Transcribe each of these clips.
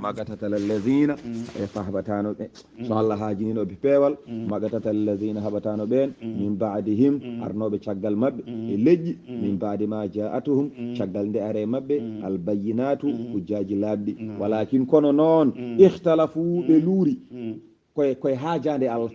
magatata allazina e fahbatano be so Allah haajinino be pewal magatata allazina habatano ben min ba'dihim arnobe caggal mabbe e lejji min ba'di ma ja'atuhum caggal nde are mabbe al bayyinatu hujjaji labdi walakin kono non ikhtalafu be luri koye haajande Allah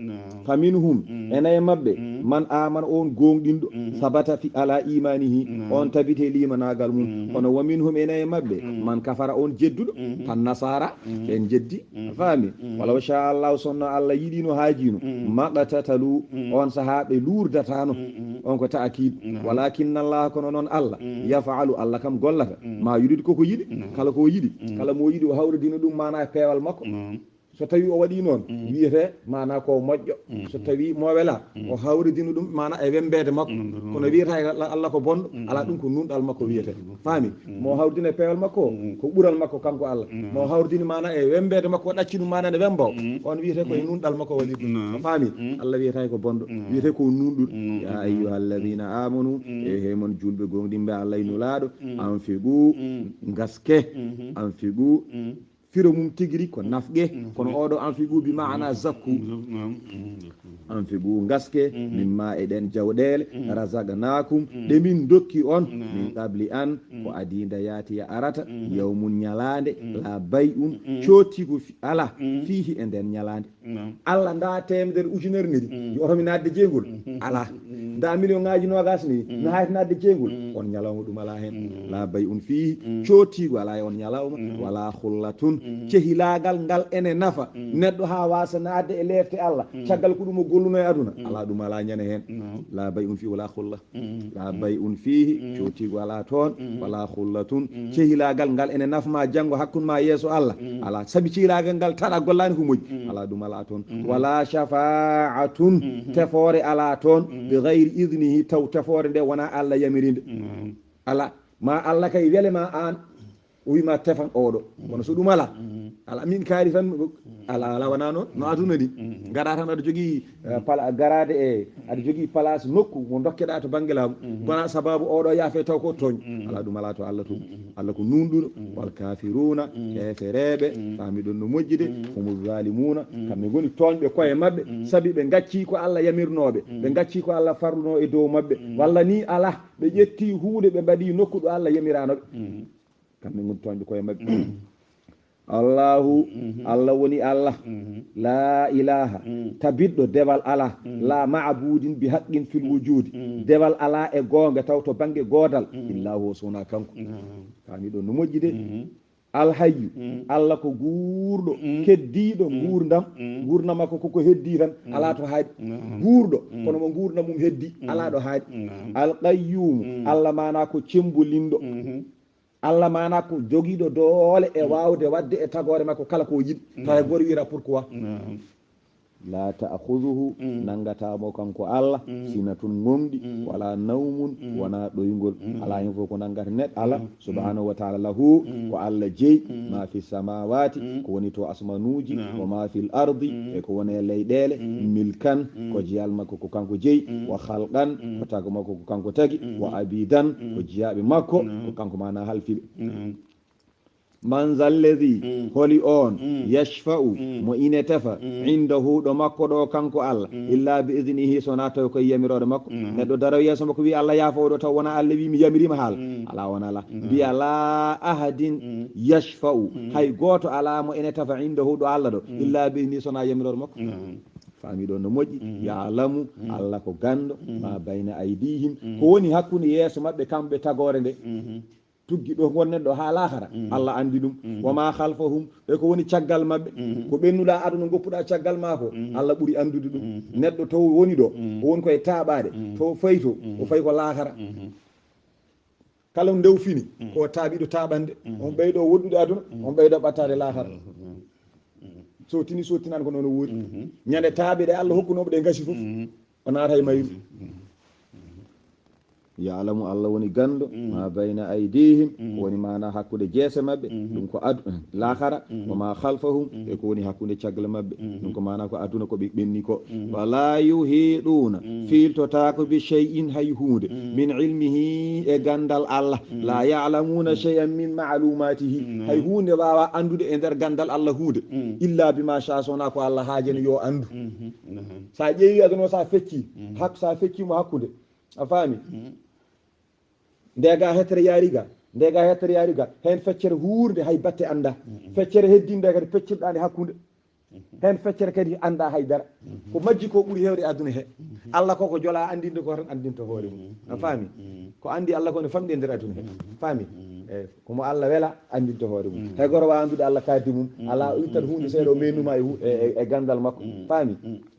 faminhum enaye mabbe man amana on gonɗinɗo sabata fi ala imanihi on tabite limanagal mum kono wa minhum enaye mabbe man kafara on jedduɗo tan nasara ɓen jeddi faami walaw sha Allah sonno Allah yiɗino haajino maqtatalu on sahaɓe lurdatano on ko ta'kid walakin Allah kono noon Allah yaf'alu Allah kam gollata ma yurid koko yiɗi kala ko yiɗi kala mo yiɗi o hawridino ɗum mana peewal makko so tawi o waɗi noon wiyete mana ko moƴƴo so tawi mo wela o hawridino ɗum mana e wembede makko kono wiyata Allah ko bonɗo ala ɗum ko nunɗal makko wiyete faami mo hawridino e peewal makko ko ɓural makko kanko Allah mo hawridino mana e wembede makko o ɗacci ɗum mana ne wembo on wiyete koye nunɗal makko waɗi ɗum faami Allah wiyata ko bonɗo wiyete ko nunɗuɗo ya ayyuhalladhina amanu e hemon julɓe gonɗimɓe Allah inulaɗo anfiqu gaske anfiqu firo mum tigiri ko nafge kono oɗo anfiqu bi maana zakku anfiqu gaske mimma eɗen jawɗele razaqnakum ɗe min dokki on min qabli an ko adinda yaati ya arata yawmun ñalande la bay'un coottigo ala fihi e nden ñalande Allah nda temedere ujunere nedi yo otomi nadde jeygol ala nda million ngaji nogas ni no hayta nadde jeygol on ñalawma ɗum ala hen la bay'un fihi coottigo ala e on ñalawma wala khullatun cehilagal ngal ene nafa neɗɗo ha wasa nadde e lefte Allah caggal ko ɗum o golluno e aduna ala ɗum ala ñane hen la bay'un fihi wala khulla la bay'un fihi coottigo ala toon wala khullatun cehilagal ngal ene nafma janggo hakkude ma yeeso Allah ala sabi cehilagal ngal taɗa gollani ko moƴƴi ala ɗum ala toon wala shafa'atun tefore ala toon bi ghayri idnihi taw tefore nde wona Allah yamirinde ala ma Allah kay welema an o wima tefan oɗo kono so ɗum ala ala min kaari tan ala wona noon no aduna ni gaɗa tan aɗa jogui garade e aɗa jogui place nokku mo dokkeɗa to banggue laamu wona sababu oɗo yaafe taw ko tooñ ala ɗum ala to Allah to Allah ko nunɗuɗo wal kafiruna hefereɓe faami ɗon no moƴƴide homo zalimuna kamɓe goni toñɓe koye mabɓe saabi ɓe gacci ko Allah yamirnoɓe ɓe gacci ko Allah farluno e dow mabɓe walla ni ala ɓe ƴetti hunde ɓe mbaɗi nokku ɗo Allah yamiranoɓe kamɓe goni toñɓe koye mabɓe Allahu Allah woni Allah la ilaha tabidɗo dewal ala la ma'budin bi haqqin fil wujudi dewal ala e gonga taw to banggue godal illahu sona kanko kami ɗo no moƴƴi de alhayyu Allah ko guurɗo keddiɗo gurdam makko koko heddi tan ala to haaɗi guurɗo kono mo gurdam mum heddi ala ɗo haaɗi alqayyum Allah mana ko cembolinɗo Allah mana ko jogiiɗo doole e wawde wadde e tagore makko kala ko yiɗi tawa gori wira pourquoi la ta'khuzuhu nangatamo kanko Allah sinatun ngomɗi wala nawmun wona ɗoygol ala hen fof ko nangata neɗɗo Allah subhanahu wa ta'ala lahu ko Allah jeyi ma fi samawati ko woni to asmanuji wa ma fil ardi e ko woni e leyɗele milkan ko jiyal makko ko kanko jeyi wa khalqan ko tago makko ko kanko tagi wa abidan ko jiyaɓe makko ko kanko mana halfiɓe man zalladhi holi on yashfa'u mo ine tefa indahu do makko do kanko Allah illa bi idnihi sona taw ko yamirode makko neddo daraw yeso makko wi Allah yaafo do taw wona Allah wi mi yamirima haal ala wona la bi ala ahadin yashfa'u hay goto ala mo ine tefa indahu do Allah do illa bi idnihi sona yamirode makko faami ɗo no moƴƴi yaalamu Allah ko gando ma bayna aydihim ko woni hakkunde yeeso mabɓe kamɓe tagore nde tuggi ɗo gonnen ɗo ha lahara Allah andi ɗum wama khalfahum e ko woni caggal mabɓe ko ɓennuɗa aduna goppuɗa caggal ma ko Allah ɓuuri andude ɗum neɗɗo to woni ɗo o woni koye taɓade to fayto o fayi ko lahara kala ndew fini ko taaɓiɗo taɓande on ɓeyɗo woddude aduna on ɓeyɗo ɓattade lahara so tini so tinani ko noon o woodi ñande taaɓe ɗe Allah hokkunoɓe ɗe gasi fof o naata e mayri ya'lamu Allah woni gando ma bayna aydihim woni mana hakkude jeese mabbe dum ko lahara wa ma khalfahum e ko woni hakkude caggal mabbe dum ko mana ko aduna ko be benni ko wala yuhiduna filtota ko bi shay'in hay hunde min ilmihi e gandal Allah la ya'lamuna shay'an min ma'lumatihi hay hunde wawa andude e der gandal Allah hunde illa bima sha sona ko Allah haajeni yo andu sa jeewi aduna sa fecci hak sa fecci mo hakkude a faami ndega hetere yariga hen feccere huurde hay batte anda feccere heddinde kadi feccirɗande hakkude hen feccere kadi anda haydara ko majji ko ɓuuri hewde aduna he Allah koko jola andinde ko tan andinta hoore mum a faami ko andi Allah ko ne famɗi e nder aduna he faami eyyi komo Allah wela andinta hoore mum hay goto wawa andude Allah kaddi mum ala ittat hunde seeɗa o mennuma e gandal makko faami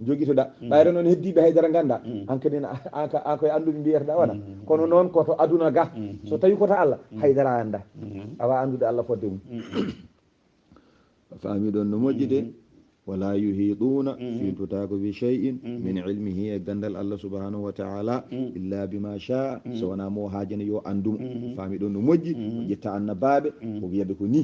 joguitoɗa ɓayre noon heddiɓe haydara ganda an kadi an koye anduɓe mbiyataɗa wona kono noon koto aduna ga so tawi koto Allah haydara anda awa andude Allah fodde mum faami ɗon no moƴƴi de wala yuhiduna filtotako bi shay'in min ilmihi e gandal Allah subhanahu wa ta'ala illa bima sha so wana mo haajene yo andum faami ɗon no moƴƴi ƴetta annabaɓe ko wiyaɓe ko ni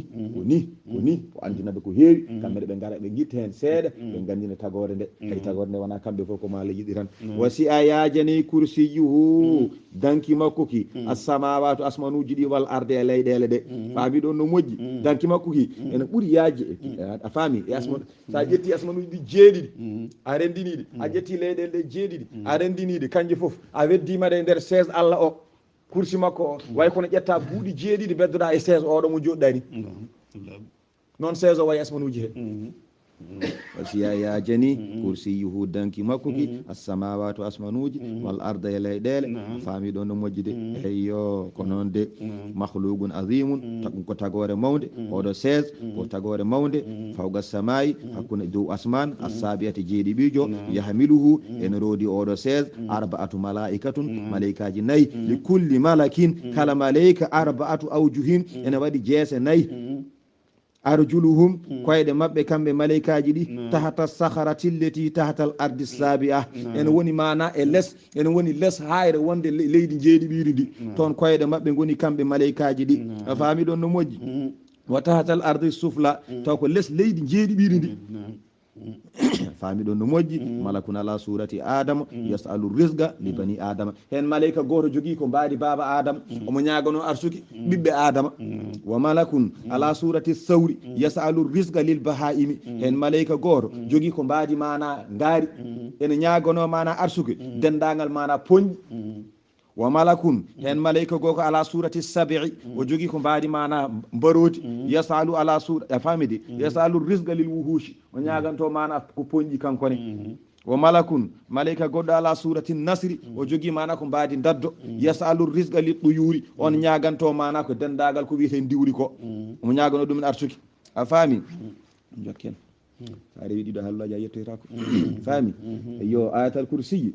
ko andinaɓe ko heewi kamɓe ɓe gara ɓe guitta hen seeɗa ɓe gandina tagore nde kay tagore nde wona kamɓe fof ko ma Allah yiɗi tan wasi a yaajani kursiyuhu danki makko ki as-samawatu asmanuji ɗi wal arde e leyɗele ɗe faami ɗon no moƴƴi danki makko ki ene ɓuuri yaaji a faami e asmanu sa ƴetti asmanuji ɗi jeeɗiɗi a rendiniɗi a ƴetti leyɗele ɗe jeeɗiɗi a rendiniɗi kanƴe foof a weddimaɗe e nder 16 Allah o kursi makko o way kono ƴetta buuɗi jeeɗiɗi beddoɗa e 16 oɗo mo joɗɗa ni noon 16 o wayi asmanuji he wasiya yaajani kursiyuhu danki makko ki as-samawati asmanuji wal arda e leyɗele faami ɗon no moƴƴi de eyyo ko noon de makhluqun azimun taɓum ko tagore mawde oɗo 16 ko tagore mawde fawga samayi hakkude dow asman as-sabiyati jeeɗiɓijo yahmiluhu ene roodi oɗo 16 arba'atu malaikatun malaikaji nayyi li kulli malakin kala malaika arba'atu awjuhin ene waɗi jeese nayyi arjuluhum koyɗe mabɓe kamɓe malaikaji ɗi tahata saharati lleti tahatal ardi sabi'a ene woni mana e less ene woni less hayre wonde leydi jeeɗiɓiri ndi toon koyɗe mabɓe goni kamɓe malaikaji ɗi a faami ɗon no moƴƴi wa tahatal ardi sufla taw ko less leydi jeeɗiɓiri ndi faami ɗon no moƴƴi malakun ala surati adama yasalu risga li bani adama hen malayika goto jogui ko mbaadi baba adama omo ñagano arsuki ɓiɓɓe adama wa malakun ala surati sawri yasalu risga lil bahaimi hen malayika goto jogui ko mbaadi mana ngaari ene ñagano mana arsuki dendagal mana poñƴi wa malakun hen malayika goko ala surati sabi'i o jogi ko mbaadi mana mbaroti yasalu ala sura famidi yasalu rizqa lil wuhushi o ñaganto mana ko ponji kankone wa malakun malayika goddo ala surati nasri o jogi mana ko mbaadi daddo yasalu rizqa lil tuyuri on ñaganto mana ko dendagal ko wiete diwri ko o ñagano dum arsuki a fami jokken sa rewi dido hallaji a yettoyta ko fami yo ayatal kursi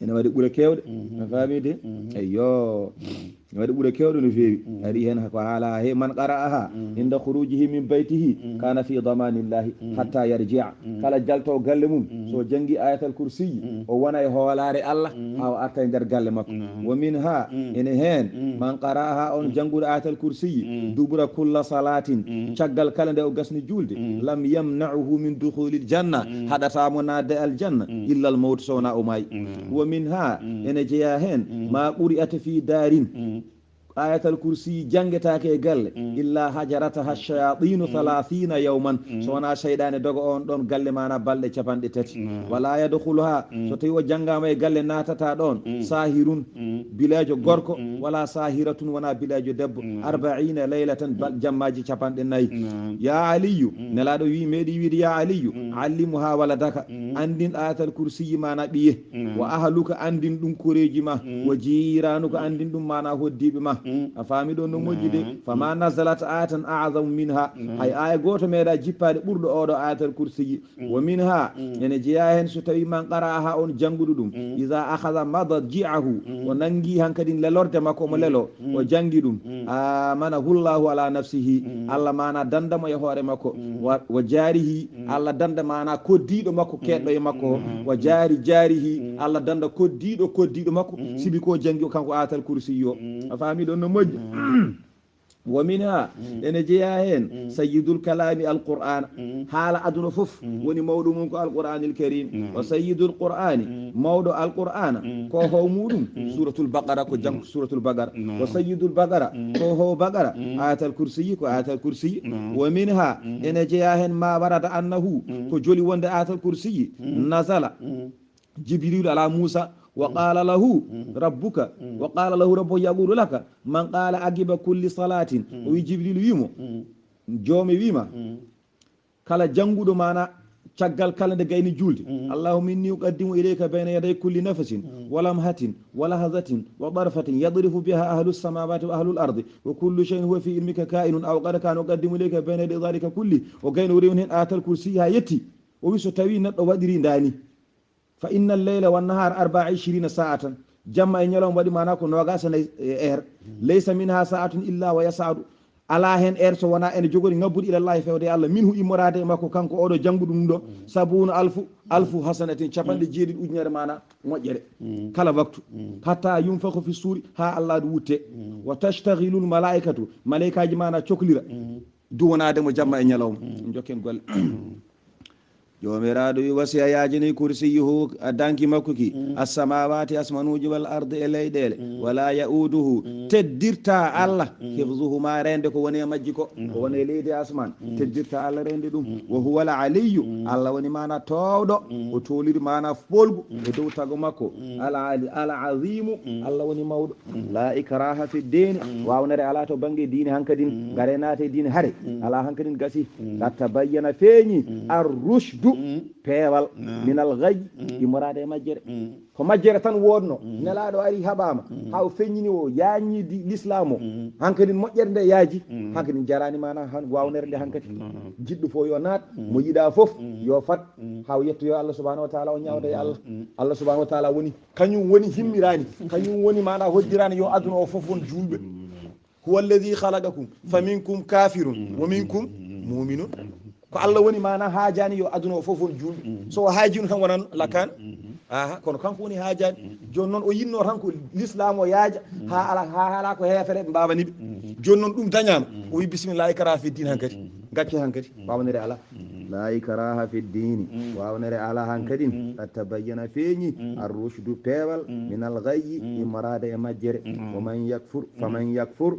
ene waɗi ɓuura kewɗe a faamide eyyo ene waɗi ɓuura kewɗe no feewi ari hen ko haala he man qara'aha inda khurujihi min baytihi kana fi damanillahi hatta yarji'a kala jalto galle mum so jangi ayatal kursiyi o wona e hoolare Allah ha o arta e nder galle makko wa minha ene hen man qara'aha on janguɗo ayatal kursiyi dubura kulla salatin caggal kala nde o gasni julde lam yamna'uhu min dukhulil janna haɗatamo nadde aljanna illa al mawt sowna o maayi minha ene jeeya hen ma quri'ata fi darin ayatal kursi jangetake e galle illa hajarataha shayatinu 30 yawman so wona seydane dogo on ɗon galle mana balɗe capanɗe tati wala yadkhuluha so tawi o janggama e galle natata ɗon sahirun bilajo gorko wala sahiratun wona bilajo debbo 40 laylatan jammaji capanɗe nayyi ya aliyu nelaɗo wi meeɗi wiide ya aliyu allimuha waladaka andin ayatal kursi mana ɓiye wa ahluka andin ɗum koreji ma wa jiranuka andin ɗum mana hoddiɓe ma a faami ɗon no moƴƴi de fama nazalat ayatan a'zamu minha hay aya goto meeɗa jippade ɓurɗo oɗo ayatal kursiyi wa minha ene jeeya hen so tawi man qara'aha on jangguɗo ɗum iza akhadha madji'ahu o nangi hankadi lelorde makko omo lelo o jangi ɗum amanahu llahu ala nafsihi Allah mana dandamo e hoore makko wa jarihi Allah danda mana koddiɗo makko keɗɗo gonɗo e makko wa jaari jaarihi Allah danda koddiɗo makko sibi ko jangi o kanko atal kursi yo a faami ɗon no moƴƴi wa minha ene jeeya hen sayyidul kalami alqur'an haala aduna fof woni mawɗo mum ko alqur'anil karim wa sayyidul qur'ani mawɗo alqur'ana ko ho muɗum suratul baqara ko jang suratul baqara wa sayyidul baqara ko ho baqara ayatal kursiyi ko ayatal kursiyi wa minha ene jeeya hen ma warada annahu ko joli wonde ayatal kursiyi nazala jibril ala musa وقال له ربك وقال له ربه يقول لك من قال عقب كل صلاة وجبريل ويمو جومي ويما كلا جنغودو مانا caggal kala nde gayni julde allahumma inni uqaddimu ilayka bayna yaday kulli nafasin wa lamhatin wa lahazatin wa darfatin yadrifu biha ahlu samawati wa ahlu al-ardi wa kullu shay'in huwa fi ilmika ka'inun aw qad kana uqaddimu ilayka bayna yaday dhalika kulli o gayno rewn hen atal kursi ha yetti o wi so tawi neddo wadiri ndani fa inna al-layla wan nahar 24 sa'atan jamma e nyalom wadi mana ko noga sa laysa minha sa'atun illa wa yas'adu ala hen so wana en jogori ngabbude ila Allah fewde Allah minhu immorade makko kanko odo jangudu dum do sabuna alfu hasanatin chapande jeedi ujnere mana mojjere kala waktu hatta yunfakhu fi suri ha Allah du wutte wa tashtaghilul malaikatu malaikaji mana coklira duwanade mo jamma e nyalom jokken golle jomiraɗo wi wasiya yajini kursiyuhu a danki makko ki assamawati asmanuji wal arde e leyɗele wala yauduhu teddirta Allah hifzuhuma rende ko woni e majji ko woni e leydi asman teddirta Allah rende ɗum wa huwa al aliyu Allah woni mana towɗo o toliri mana folgu e dow tago makko al azimu Allah woni mawɗo la ikraha fi dini wawnere ala to banggue dini hankadin gare naate dini haare ala hankadin gasi gatta bayyana feeñi ar rushdu peewal minal gayyi immorade e majjere ko majjere tan wodno nelaɗo ari haɓama ha o feññini o yañidi l'islam o hankkadi moƴƴere nde yaaji hankkadi jarani mana han wawnere nde hankkadi jiɗɗo fo yo naat mo yiɗa foof yo fat ha o yettoyo Allah subahanahu wa taala o ñawda e Allah subahanahu wa taala woni kañum woni himmirani kañum woni mana hoddirani yo aduna o foof won julɓe huwa alladi halaqakum fa minkum kafirun wa minkum muminun ko Allah woni mana haajani yo aduna o fof won julɓe so o haajino tan wonan lakkan kono kanko woni haajani joni noon o yinno tan ko l'islam o yaaja ha ala ko heefere ɓe mbawaniɓe joni noon ɗum dañama o wi bisimillahi kara fi din hankadi gacce hankadi wawnere ala la ikraha fi dini wawnere ala hankadin qad tabayyana feeñi ar-rushdu peewal min al-ghayyi immorade e majjere faman yakfur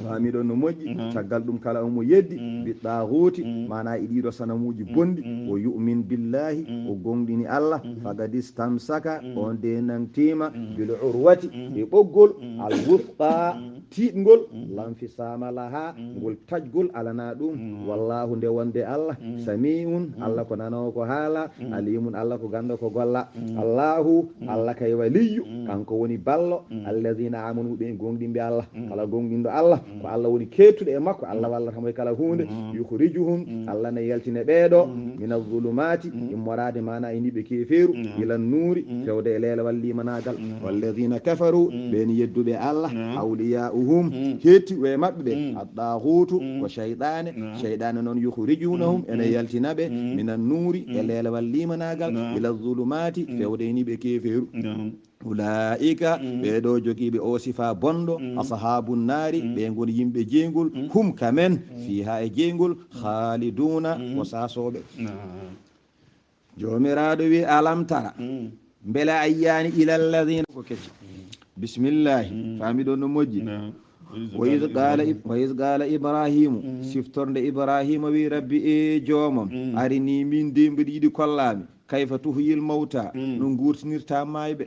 famiɗon no moƴƴi caggal ɗum kala omo yeddi bi ɗahuti mana e ɗiɗo sanamuji bonɗi o yu'min billahi o gonɗini Allah fagad istamsaka on de nantima bil urwati e ɓoggol al wufqa tiɗgol lanfisama laha ngol tajgol alana ɗum wallahu nde wonde Allah sami'un Allah ko nanowo ko haala alimun Allah ko ganda ko golla Allahu Allah kay waliyu kanko woni ballo alladhina amanu ɓe gonɗinɓe Allah kala gonɗinɗo Allah ko Allah woni kettuɗo e makko Allah wallata mo kala hunde yukhrijuhum Allah ne yaltine ɓeeɗo min az-zulumati immorade mana e niɓe keferu ila nuri fewde e leela wallimanagal walladhina kafaru ɓeni yedduɓe Allah awliya'uhum hetti e mabɓe ɓe ad-dahutu ko shayɗane noon yukhrijunahum ene yaltinaɓe min an-nuri e leela wallimanagal ila az-zulumati fewde e niɓe keferu ulaika ɓeɗo jogiiɓe o sifa bonɗo ashabu nari ɓe goni yimɓe jeygol hum kamen fiha e jeygol khaliduna ko sasoɓe jomiraɗo wi alam tara beele ayyani ila alladhina ko kecce bisimillahi famiɗo no moƴƴi wa iz qala ibrahimu siftorde ibrahima wi rabbi e joomam arini min de mbiɗa yiɗi kollami kayfa tuhyil mawta no gurtinirta mayɓe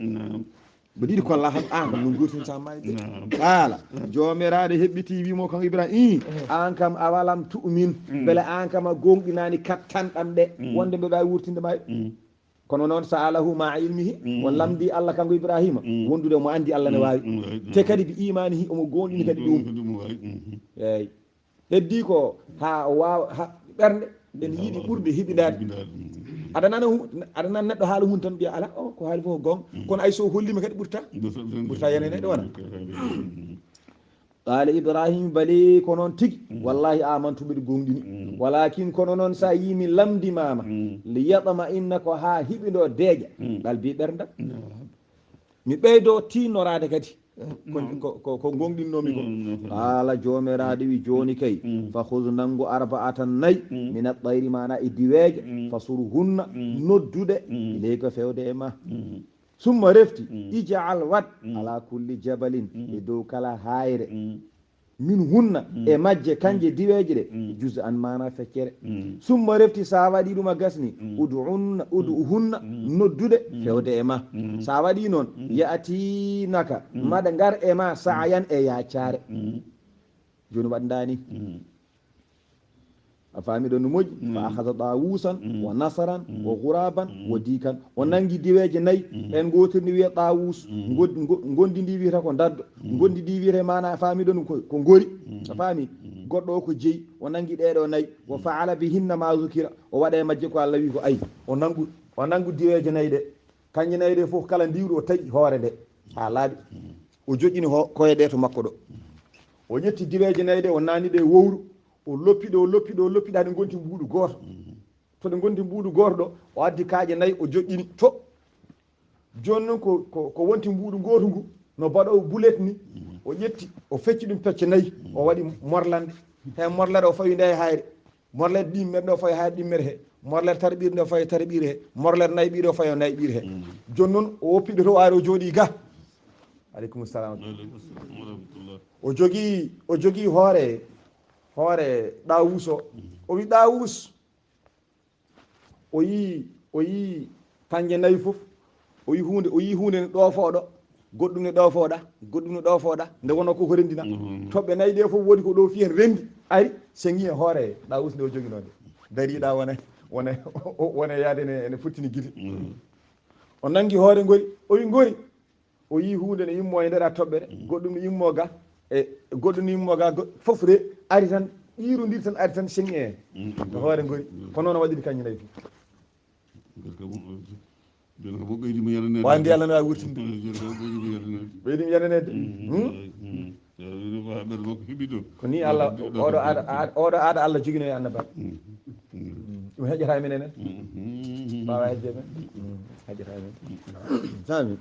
mbiɗa yiɗi kolla han kam no gurtinirta mayɓe qaala jomiraɗo heɓɓiti wimo kan ibrahim an kam a walam tu'min beele an kam a gonɗinani kattanɗam ɗe wonde mbeɗa wurtinde mayɓe kono noon sa alahu ma ilmihi won lamdi Allah kanko ibrahima wondude mo andi Allah ne wawi te kadi bi imani hi omo gonɗini kadi ɗum eyyi heddi ko ha wawa ɓernde ene yiiɗi ɓurde hiɓidade aɗa nana neɗɗo haala mum tan mbiya ala o ko haali fof gonga kono ay so hollima kadi ɓurta yenene ɗe wona qala ibrahima bali ko noon tigi wallahi amantu mbiɗa gonɗini walakin kono noon sa yimi lamdimama li yatama inna ko ha hiɓiɗo deeƴa ɗalbi ɓerdam mi ɓeydo tinnorade kadi ko gonɗinnomi ko qala jomiraɗo wi joni kay fa hud nangu arba'atan nayyi min at-tayri mana e diweje fasurhunna noddude ileyka fewde e ma summa refti ija'al wat ala kulli jabalin e dow kala hayre min hunna e majje kanje diweje ɗe jus an mana feccere summa refti sa waɗi ɗum a gasni udu hunna noddude fewde e ma sa waɗi noon yaatinaka maɗa ngar e ma sa'yan e yaccare joni waɗdani a faami ɗon no moƴƴi fa ahada ɗawusan wa nasaran wa guraban wa dikan o nangi diweje nayyi en gotirni wiye ɗawus gondi ndi wiyata ko daddo gondi ndi wiyete mana a faami ɗon ko gori a faami goɗɗo o ko jeeyi o nangi ɗeɗo nayyi wa faala bihinna ma zukira o waɗa e majje ko Allah wi ko ayi o nangu diweje nayyi ɗe kanje nayyi ɗe foof kala ndiwɗo o taƴi hoore nde ha laaɓi o joƴƴini koye ɗe to makko ɗo o ƴetti diweje nayyi ɗe o nani ɗe wowru o loppiɗe haɗe gonti mbuuɗu goto to ɗe gonti mbuuɗu goto ɗo o addi kaaƴe nayyi o joƴƴini to joni noon ko wonti mbuuɗu goto ngu no mbaɗo bulet ni o ƴetti o fecci ɗum pecce nayyi o waɗi morlande he morlere o fawi nde e hayre morlere ɗimmere ɗo fawi hayre ɗimmere he morlere tarɓire nde o fawi tarɓire he morlere nayɓire o fawi o nayɓire he joni noon o woppiɗo to ari o jooɗi ga aleykum salam o jogui hoore ɗawus o wi ɗawus o yi kanje nayyi foof o yi hunde ne ɗofoɗo goɗɗum ne ɗofoɗa nde wonno koko rendina toɓɓe nayyi ɗe foof woodi ko ɗo fiyen rendi ari sengi e hoore ɗawus nde o jogui noon dariɗa wona yaade ene fottini guite o nangi hoore ngori o wi ngori o yi hunde ne yimmo e nder toɓɓere goɗɗum ne yimmo ga e goɗɗum ne yimmo ga foof re ari tan ɗirodiri tan ari tan sengi e hoore ngori ko noon waɗiri kañum nayyi fof wandi Allah no wawi wurtinde ɓeydimi yananede ko ni Allah oɗo aada Allah jogino e annabaɓe ɗum heƴata men enen mbawa hejje men heƴata men sami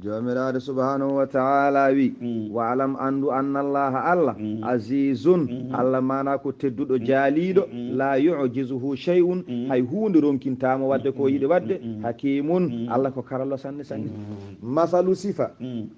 jomiraɗo subhanahu wa ta'ala wi wa alam andu anna allaha allah azizun allah mana ko tedduɗo jaaliɗo la yujizuhu shay'un hay hunde ronkintama wadde ko yiɗi wadde hakimun allah ko karallo sanne sanne masalu sifa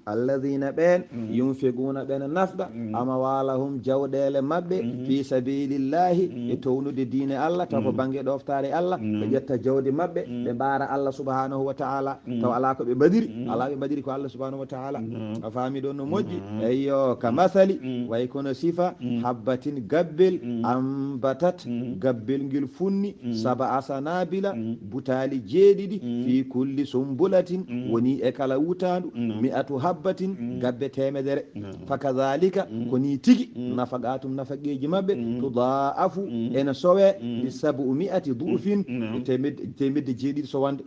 alladhina ɓen yunfiquna ɓen nafɗa amwalahum jawɗele mabɓe fi sabilillahi e townude diine allah taw ko banggue ɗoftare allah ɓe ƴetta jawdi mabɓe ɓe mbara allah subhanahu wa ta'ala taw ala ko ɓe ɓadiri ala ɓe ɓadiri ko Allah subhanahu wa ta'ala a faami ɗon no moƴƴi eyyo ka masali way kono sifa habbatin gabbel ambatat gabbel ngel funni saba asanabila butali jeeɗiɗi fi kulli sumbulatin woni e kala wutandu mi'atu habbatin gabbe temedere fakadhalika koni tigi nafaqatum nafaqeji mabɓe tudaafu ene sowe bi 700 du'fin temedde jeeɗiɗi so wande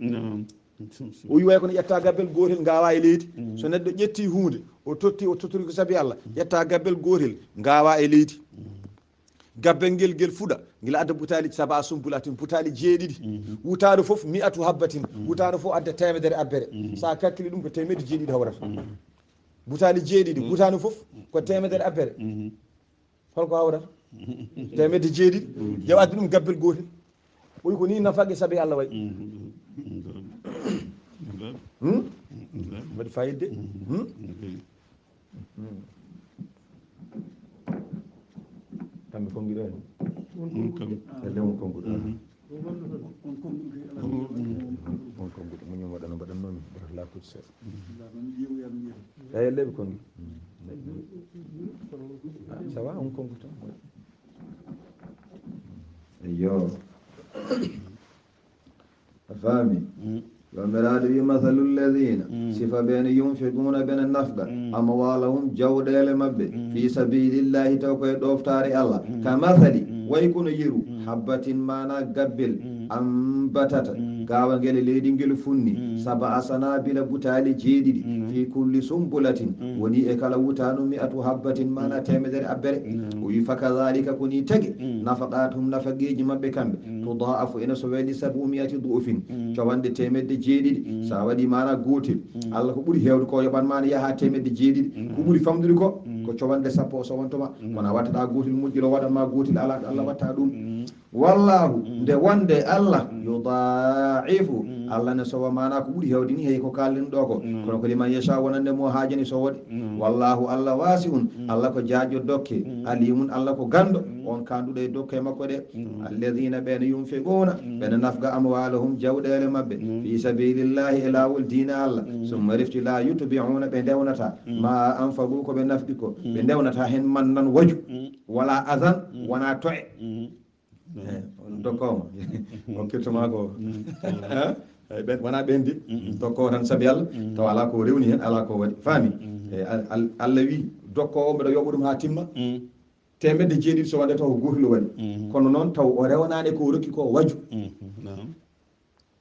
o yiway kono ƴetta gabbel gotel ngawa e leydi so neɗɗo ƴetti hunde o tottori ko saabi Allah ƴetta gabbel gotel ngawa e leydi gabbel ngel fuɗa ngel adda butali saba sumbulatin butali jeeɗiɗi wutado foof mi'atu habbatin wutado foof adda temedere abbere sa calcule ɗum ko temedde jeeɗiɗi hawrata butali jeeɗiɗi wutado foof ko temedere abbere holko hawrata temedde jeeɗiɗi ƴew addi ɗum gabbel gotel o wi ko ni nafaqe saabi Allah way waɗi fayidde kamɓe kongiɗo hen elle on konguɗo on konguɗo muñum waɗano mbaɗannomi ɓeto lakkude seeɗa eyi elleɓe kongi ça va on kongu tan eyyo a faami yomiraɗo wi mathalu lladina sifa ɓene yunfiquna ɓene nafga amwalahum jawɗele mabɓe fi sabilillahi taw koye ɗoftare Allah ka mathali way kono yeru habbatin mana gabbel ambatata gawal ngel leydi ngel funni sab'a sanabila butali jeeɗiɗi fi kulli sumbulatin woni e kala wutanu mi'atu habbatin mana temedere abbere o wi fakadhalika koni tagi nafaqatum nafaqeji mabɓe kamɓe tudaafu ena so waɗi 700 du'ufin cowande temedde jeeɗiɗi sa waɗi mana gotel Allah ko ɓuuri hewde ko yoɓan mana yaha temedde jeeɗiɗi ko ɓuuri famdude ko cowande sappo o sowontoma kono a wattata gotel moƴƴilo waɗanma gotel ala Allah watta ɗum wallahu nde wonde Allah yudaifu Allah ne sowa mana ko ɓuuri hewde ni hey ko kallen ɗo ko kono ko liman yasha wonande mo haajani sowode wallahu Allah wasi'un Allah ko jaajo dokke alimun Allah ko gando on kanduɗo e dokke makko ɗe alladhina ɓene yunfiquna ɓene nafga amwalahum jawɗele mabɓe fi sabilillahi e lawol dina Allah summa rifti la yutbi'una ɓe ndewnata ma anfaqu ko ɓe nafɗi ko ɓe ndewnata hen mannan waju wala adan wona to'e on dokkoma on kirtoma ko ɓen wona ɓendi dokkowo tan saabi Allah taw ala ko rewni hen ala ko waɗi faami Allah wi dokkowo mbeɗa yoɓa ɗum ha timma temedde jeeɗiɗi so wonde taw ko gotel waɗi kono noon taw o rewanani ko rokki ko waju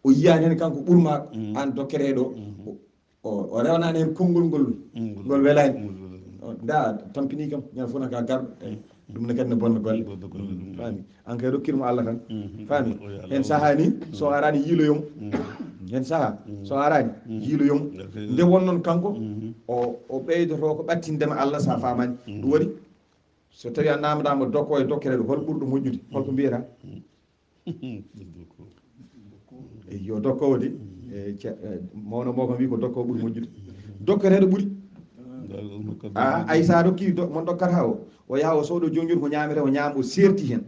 o yiyani hen kanko ɓurma an dokkereɗo o rewanani hen konngol ngol welani da tampini kam ñan fof naka garɗo ɗum ne kadi ne bonna golle faami an kay rokkirmo Allah tan faami hen saaha ni so arani yiiloyomo hen saaha so arani yiiloyomo nde wonnoon kanko o ɓeydoto ko ɓattindema Allah sa famani ɗum waɗi so tawi a namdama dokko e dokkereɗo hol ɓurɗo moƴƴude holko mbiyata yo dokkowo de mawno mo kam wi ko dokkowo ɓuuri moƴƴude dokkereɗo ɓuuri ay sa rokki mon dokkata o yaha o sooɗo jonjoni ko ñamete o ñaama o serti hen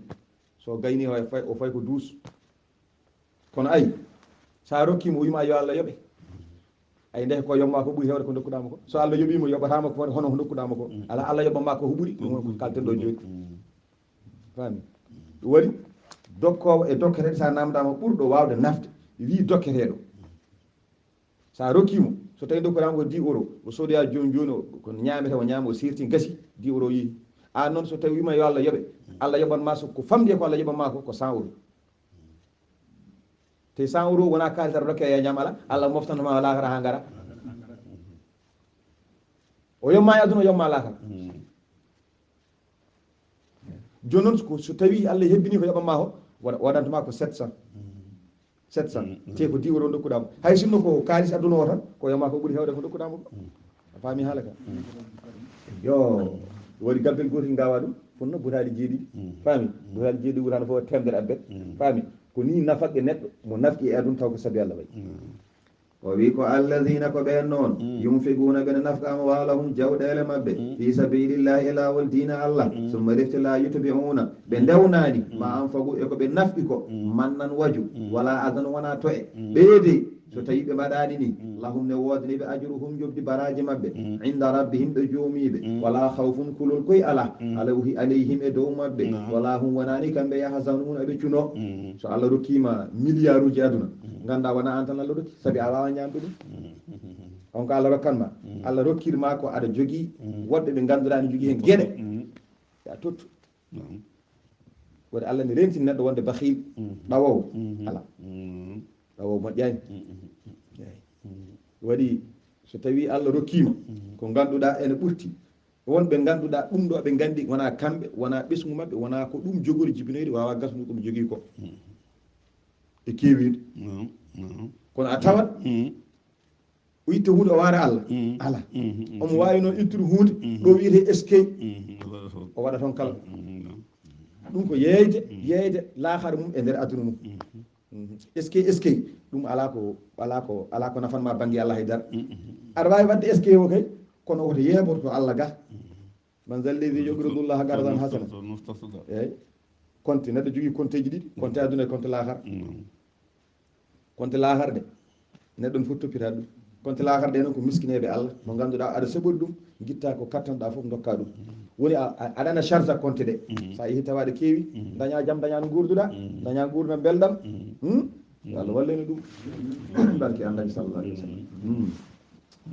so gayni o fay ko duus kono ay sa rokkimo o wima yo Allah yoɓe ay nde ko yomma ko ɓuuri hewde ko dokkuɗama ko so Allah yoɓima yoɓatama ko hono ko dokkuɗama ko ala Allah yoɓama ko ɓuuri ɗum ko kalten ɗo joni fami ɗum waɗi dokkowo e dokketeɗo sa namdama ɓurɗo wawde nafde wi dokketeɗo sa rokkimo so tawi dokkuɗama ko 10 euros o soodoya joni joni ko ñamete o ñama o sirti gasi 10 euros yi a noon so tawi wima yo Allah yoɓe Allah yoɓanma so ko famɗi e ko Allah yoɓanma ko 100 euros te 100 euros wona kalitata rokke e ñam ala Allah moftanoma lakara ha gara o yomma e aduna o yomma lakara joni noon so tawi Allah hebbini ko yoɓanma ko waɗantuma ko 700 te ko 10 euros dokkuɗama hay sinno ko kalis aduna o tan ko yomma ko ɓuuri hewde ko dokkuɗama ko a faami haala ka yo waɗi gabbel gotel gawa ɗum fonno butaɗi jeeɗiɗi faami butaɗi jeeɗiɗi wurano fof temdere abbet faami ko ni nafaqe neɗɗo mo nafqi e aduna taw ko saabi Allah wayi o wi ko alladina ko ɓen noon yumfiguna ɓene nafqa amwalahum jawɗele mabɓe fi sabilillahi e lawol dina Allah summa rifti la yutbi'una ɓe ndewnani ma anfagu e ko ɓe nafqi ko mannan waju wala adan wona to'e ɓeede so tawi ɓe mbaɗani ni lahum ne wodaniɓe ajruhum jobdi baraji mabɓe inda rabbihim ɓe joomiɓe wala khawfun kulol koye ala alayhim e dow mabɓe wala hum wonani kamɓe yahzanuna ɓe cuno so Allah rokkima milliard uji aduna ganda wona an tan Allah rokki saabi a wawa ñamde ɗum on ko Allah rokkanma Allah rokkirma ko aɗa jogui woɗɓe ɓe ganduɗa ne jogui hen gueɗe ya tottu woɗe Allah ne renti neɗɗo wonde bakhil ɗawowo ala ɗawowo moƴƴani waɗi so tawi Allah rokkima ko ganduɗa ene ɓurti wonɓe ganduɗa ɗum ɗo ɓe gandi wona kamɓe wona ɓesgu mabɓe wona ko ɗum jogori jibinoyde wawa gasnude koɓe jogui ko e kewide kono a tawat o itta hunde o waara Allah ala omo wawi noon ittude hunde ɗo wiyete eskey o waɗa toon kala ɗum ko yeyde laakara mum e nder aduna mum eskey ɗum ala ko nafanma banggue Allah haydara aɗa wawi wadde eskey o kay kono woto yeɓoto to Allah ga man zallezi yuqridullaha qardan hasana eyyi compte neɗɗo jogui compte ji ɗiɗi compte aduna e compte laakara compte laakara de neɗɗo fof toppita ɗum compte laakara ɗe noon ko miskineɓe Allah mo ganduɗa aɗa saɓori ɗum guitta ko kattanɗa foof dokka ɗum woni aɗana charge a compte ɗe sa yeehi tawaɗe keewi daña jaam daña no gurduɗa daña gurdam belɗam Allah walleni ɗum barke annabi sallallahu alaihi wasallam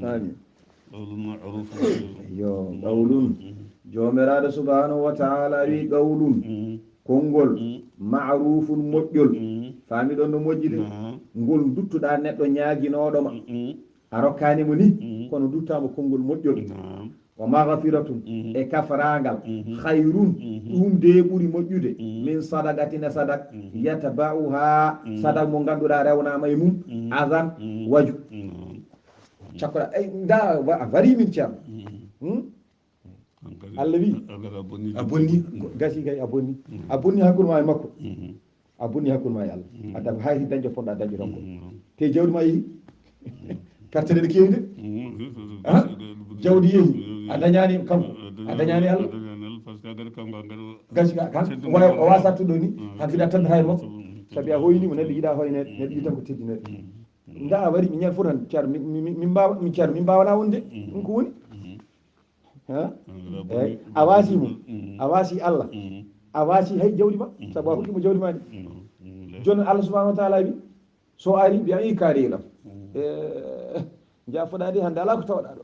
amin yo qawlun jomiraɗo subhanahu wa ta'ala wi qawlun konngol ma'rufun moƴƴol faami ɗon no moƴƴi de ngol duttuɗa neɗɗo ñaaginoɗoma a rokkanimo ni kono duttama konngol moƴƴol wa maghfiratun e kafaragal khayrun ɗum de ɓuri moƴƴude min sadaqatina sadak yataba'uha sadak mo ganduɗa rewnama e mum azan waju cakkoɗa ay da a wari min ceerno Allah wi a bonni gasi kay a bonni hakkude ma e makko a bonni hakkude ma e Allah adda ko haysi dañde fonɗa dañde tan ko te jawdi ma yeehi pertene ɗe kewi de jawdi yeehi a dañani kanko a dañani Allah gasi kan o wasa sattuɗo ni hankkadi a tammi hay makko saabi a hoynimo neɗɗo yiiɗa hoynede neɗɗo yi tan ko teddinede nda a wari mi ñan fof tan ceerno min ceerno min mbawana wonde ɗum ko woni eyyi a wasimo a wasi Allah a wasi hay jawdi ma saabu a hokkimo jawdi ma ni joni Allah subahanahu wa taala wi so ari mbiya i kaari ɗam jafoɗa de hande ala ko tawɗa ɗo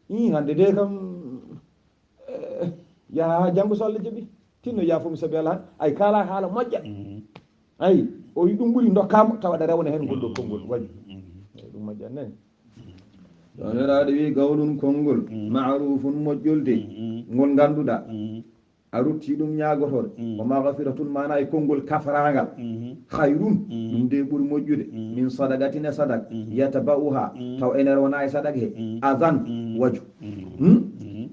i hande de kam yaha ha janggo so Allah jaaɓi tinno yafomi saabi Allah ay kala haala moƴƴa ayi o wi ɗum ɓuuri dokkama tawa aɗa rewna hen ngol ɗo konngol waɗi eyyi ɗum moƴƴat nani ɗoneraɗo wi gawlun konngol ma'rufun moƴƴolde ngol ganduɗa a rutti ɗum ñagotoɗo o maghfiratun mana e konngol kafragal khayrun ɗum de ɓuuri moƴƴude min sadaqatina sadak yataba'uha taw ene rewna e sadak he azan waju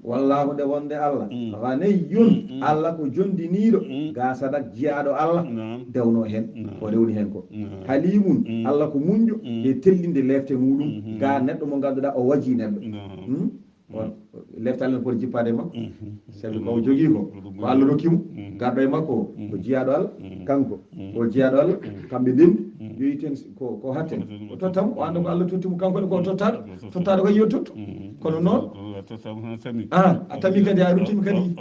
wallahu nde wonde Allah ghaniyyun Allah ko jondiniɗo ga sadak jiyaɗo Allah dewno hen ko rewni hen ko halimun Allah ko muñƴo e tellinde lefte muɗum ga neɗɗo mo ganduɗa o waji neɗɗo leftal en foti jippade e makko sabi ko jogui ko Allah rokkimo garɗo e makko ko jiyaɗo Allah kanko ko jiyaɗo Allah kamɓe ndendi yoyiten ko hatten o tottam o anda ko Allah tottimo kanko ne ko tottade ko yo totto kono noon a tami kadi a ruttimi kadi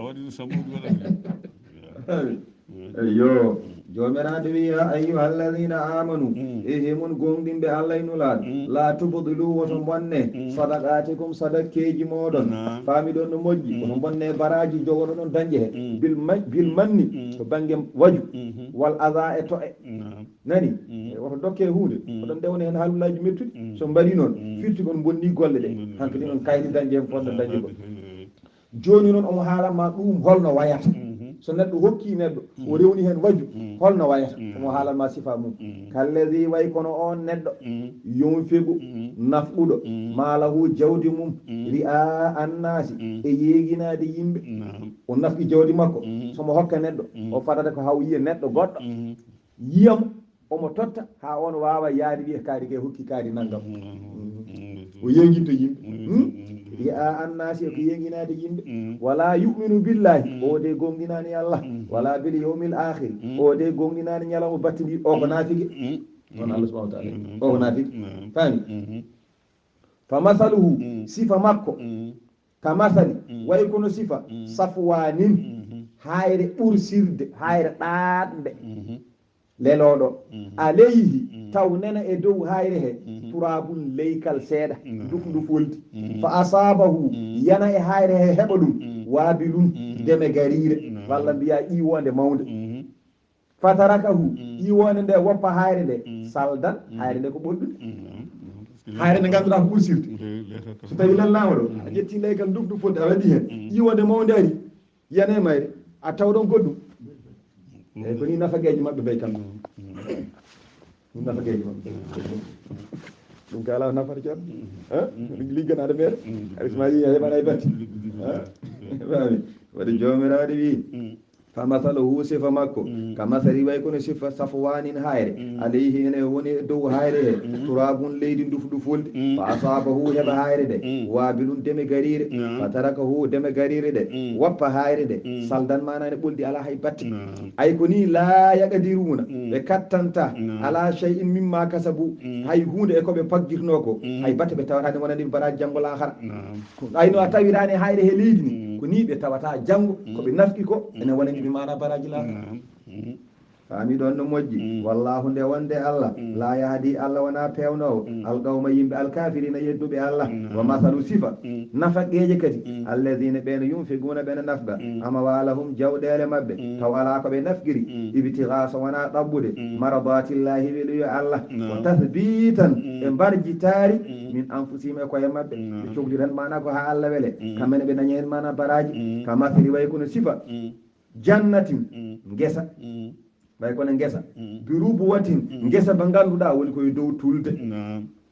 yo jomiraɗo wi ya ayyuha alladina amanu e hemon gonɗinɓe Allah inulaɗo la tubdilu woto bonne sadaqatikum sadakkeji moɗon faami ɗon no moƴƴi woto bonne baraji jogono ɗon dañƴe he bil manni to banggue waju wal ada e to e nani woto dokke hunde oɗon ndewna hen haalullaji mettuɗi so mbaɗi noon firti kon bonni golle ɗe hanko ni on kaydi dañƴe hen fonno dañƴe ko joni noon omo haalanma ɗum holno wayata so neɗɗo hokki neɗɗo o rewni hen waju holno wayata omo haalanma sifa mum kalladi way kono on neɗɗo yonfegu nafɓuɗo maalahu jawdi mum ri'a annasi e yeeguinade yimɓe o nafɓi jawdi makko somo hokka neɗɗo o fadata ko haw yiya neɗɗo goɗɗo yiyamo omo totta ha on wawa yaade wiya kaari ke hokki kaari naggam o yeeguinto yimɓe ri'a annasi ko yeeguinade yimɓe wala yu'minu billahi o de gonginani Allah wala bil yawmil akhir o de gonginani ñalawma battidi o ko nafigue on Allah subhanahu wa ta'ala o ko nafigue fami fa masaluhu sifa makko ka masali way kono sifa safwanin hayre ɓursirde hayre ɗaɗde leloɗo alayhi taw nena e dow hayre he turabun leykal seeɗa ndu folti fa asabahu yana e hayre he heɓa ɗum waabilum deme garire walla mbiya ƴiwonde mawde fatarakahu ƴiwonde nde woppa hayre nde saldan hayre nde ko ɓoɗɗude hayre nde ganduɗa ko ɓursirde so tawi lelnama ɗo a ƴetti leykal ndu folti a waɗi hen ƴiwonde mawde ari yana e mayre a tawɗon goɗɗum eyyi ko ni nafagueji mabɓe ɓay kam ni nafagueji mabɓe ɗum ka ala nafata ceerno ligganade meɗe arisma yi heɓana e batti fami waɗi jomiraɗo wi fa masaluhu sifa makko ka masali way kono sifa safwanin hayre alayhi ene woni dow hayre he turabun leydi ndu foldi fa asabahu heɓa hayre de wabilun deme garire fa tarakahu deme garire de woppa hayre de saldan manane ɓoldi ala hay batte ay ko ni la yaqdiruna ɓe kattanta ala shay'in mimma kasabu hay hunde e koɓe paggirno ko hay batte ɓe tawatani wonani baraji janggo lahara ayno a tawirani hayre he leydi ni ko ni ɓe tawata janggo koɓe nafki ko ene wonani ɓe mana baraji lahara faami ɗon no moƴƴi wallahu nde wonde Allah la yahdi Allah wona pewnowo alqawma yimɓe alkafirina yedduɓe Allah wa masalu sifa nafaqeje kadi alladina ɓeno yunfiguna ɓene nafga ama walahum jawɗele mabɓe taw ala ko ɓe nafgiri ibtiga so wona ɗabbude maradatillahi weɗoyo Allah wa tathbitan ɓe mbarjitari min anfusihim e koye mabɓe ɓe cohli tan mana ko ha Allah weele kamene ɓe dañi hen mana baraji ka masiri way kono sifa jannatin ngesa way kono ngesa bi rubuwatin ngesa ba ganduɗa woni koye dow tulde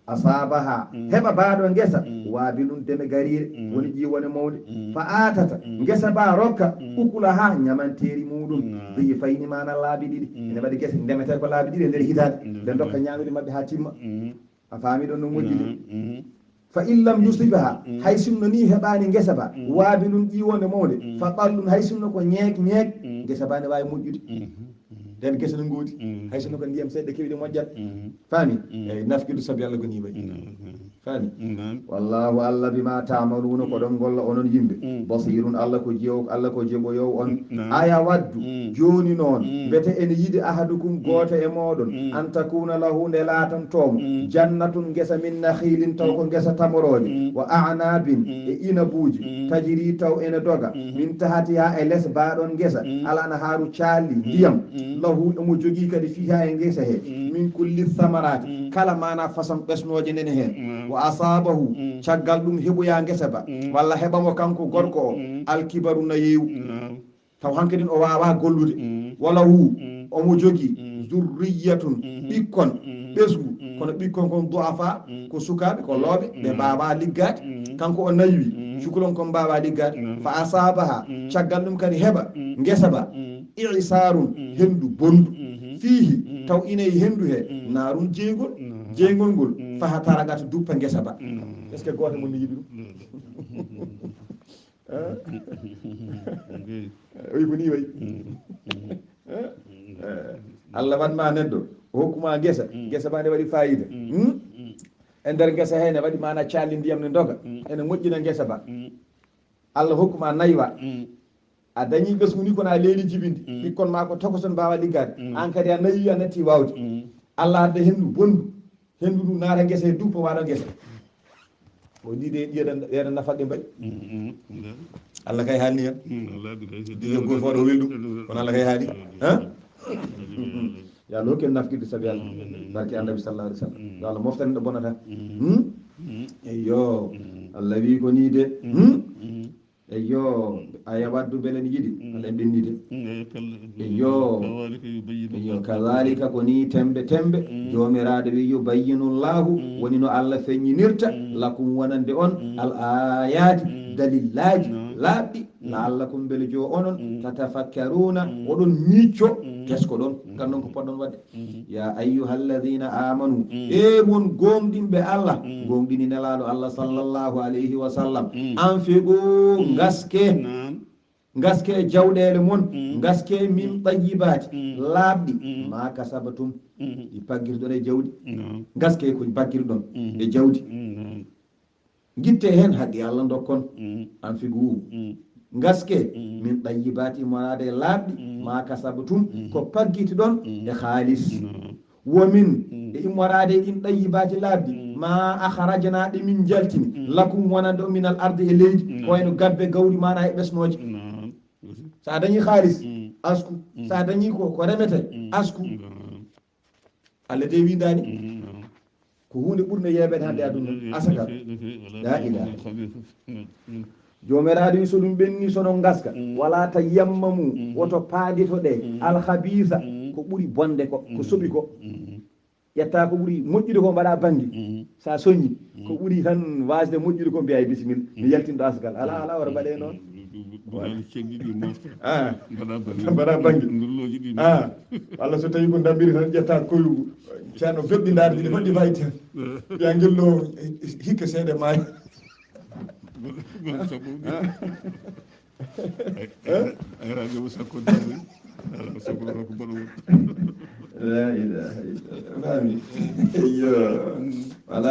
asabaha heɓa baɗo ngesa waabi ɗum deme garire woni ƴiwone mawde fa atata ngesa ba rokka ukula ha ñamanteri muɗum ɓeyi fayni mana laabi ɗiɗi ene waɗi gese ndemete ko laabi ɗiɗi e nder hitade nde dokka ñamude mabɓe ha timma a faami ɗon no moƴƴi de fa in lam yusibaha hay sinno ni heɓani ngesa ba waabi ɗum ƴiwonde mawde fa ɓallum hay sinno ko ñeek ngesa ba ne wawi moƴƴude nden gese no goodi hay sinno ko ndiyam seeɗa kewi ɗe moƴƴat faami eyyi nafkidu saabi Allah ko ni wayi faami wallahu Allah bima tamaluna ko ɗon golla onon yimɓe basirun Allah ko jeewo Allah ko jeeɓoyowo on aya waddu joni noon mbete ene yiɗi ahadukum goto e moɗon an takuna lahu nde laatantomo jannatun ngesa min nakhilin taw ko ngesa tamoroje wa anabin e inabuji tajiri taw ene doga min tahatiha e less baɗon ngesa alana haaru calli ndiyam lahu omo jogui kadi fiha e ngesa he min kulli samarati kala mana façon ɓesnoje nene hen wa asabahu caggal ɗum heɓoya ngesa ba walla heɓamo kanko gorko o alkibaru nayewu taw hankkadin o wawa gollude walla hu omo jogui zurriyatun ɓikkon ɓesgu kono ɓikkon kon du'afa ko sukaɓe ko looɓe ɓe mbawa liggade kanko o nayi cukalon kon mbawa liggade fa asabaha caggal ɗum kadi heɓa ngesa ba i'sarun hendu bondu fihi taw ine hendu he narun jeygol ngol faha taragata duppa ngesa ba est ce que goto mon yiɗi ɗum oyi ko ni wayi Allah wanma neɗɗo o hokkuma gesa ba nde waɗi fayida e nder gesa he ne waɗi mana calli ndiyam ne doga ene moƴƴina gesa ba Allah hokkuma naywa a dañi ɓesgu ni kono a leeli jibinde ɓikkon ma ko tokoson mbawa liggade an kadi a nayi a natti wawde Allah adda hendu bondu hendu ndu naata gesa e duppa waɗo gesa o ndiɗe ƴeeɗa nafaqe mbaɗi Allah kay haalni hen ɗiɗo goto waɗo welɗum kono Allah kay haali yo Allah hokken nafkide saabi Allah barke annabi sallallahu alaihi wasallam yo Allah moftani ɗo bonata eyyo Allah wi ko ni de eyyo aya waddu belen yiɗi aɗen ɗennide eyyo kadhalika ko ni tembe jomiraɗo wi yubayyinullahu woni no Allah feññinirta lakum wonande on al ayati dalillaji laaɓɗi la'allakum beele jo onon tatafakkaruna oɗon ñicco kesko ɗon kan ɗon ko poɗɗon wadde ya ayyuhalladhina amanu e mon gomɗinɓe Allah gomɗini nelaɗo Allah sallallahu alayhi wa sallam anfiqu gaske jawɗele mon gaske min tayyibati laaɓɗi ma kasabatum ɗi paggirɗon e jawɗi gaske ko paggirɗon e jawdi guitte hen haqqi Allah dokkon anfiqu gaske min tayyibati morade laaɓɗi ma kasabatum ko paggiti ɗon e haalis womin e immorade ɗin tayyibati laaɓɗi ma akhrajna ɗi min jaltini lakum wonande o minal arde e leydi wayno gabbe gawri mana e ɓesnoje sa dañi haalis asku sa dañi ko remete asku Allah de windani ko hunde ɓurno yeɓede hande aduna asaka la ilaha jomiraɗo wi so ɗum ɓenni sono gaska wala ta yammamu woto paadito ɗe alhabisa ko ɓuuri bonde ko soɓi ko ƴetta ko ɓuuri moƴƴude ko mbaɗa banggue sa soñi ko ɓuuri tan wasde moƴƴude ko mbiya bisimilla mi yaltinɗo asgal ala wara mbaɗe noon mbaɗa banggue walla so tawi ko dambiri tan ƴetta koyugu ceerno feɓɗindade ɗiɗi fodɗi fayi ten ɓiya guello hikka seeɗe maayi la ilaha illallah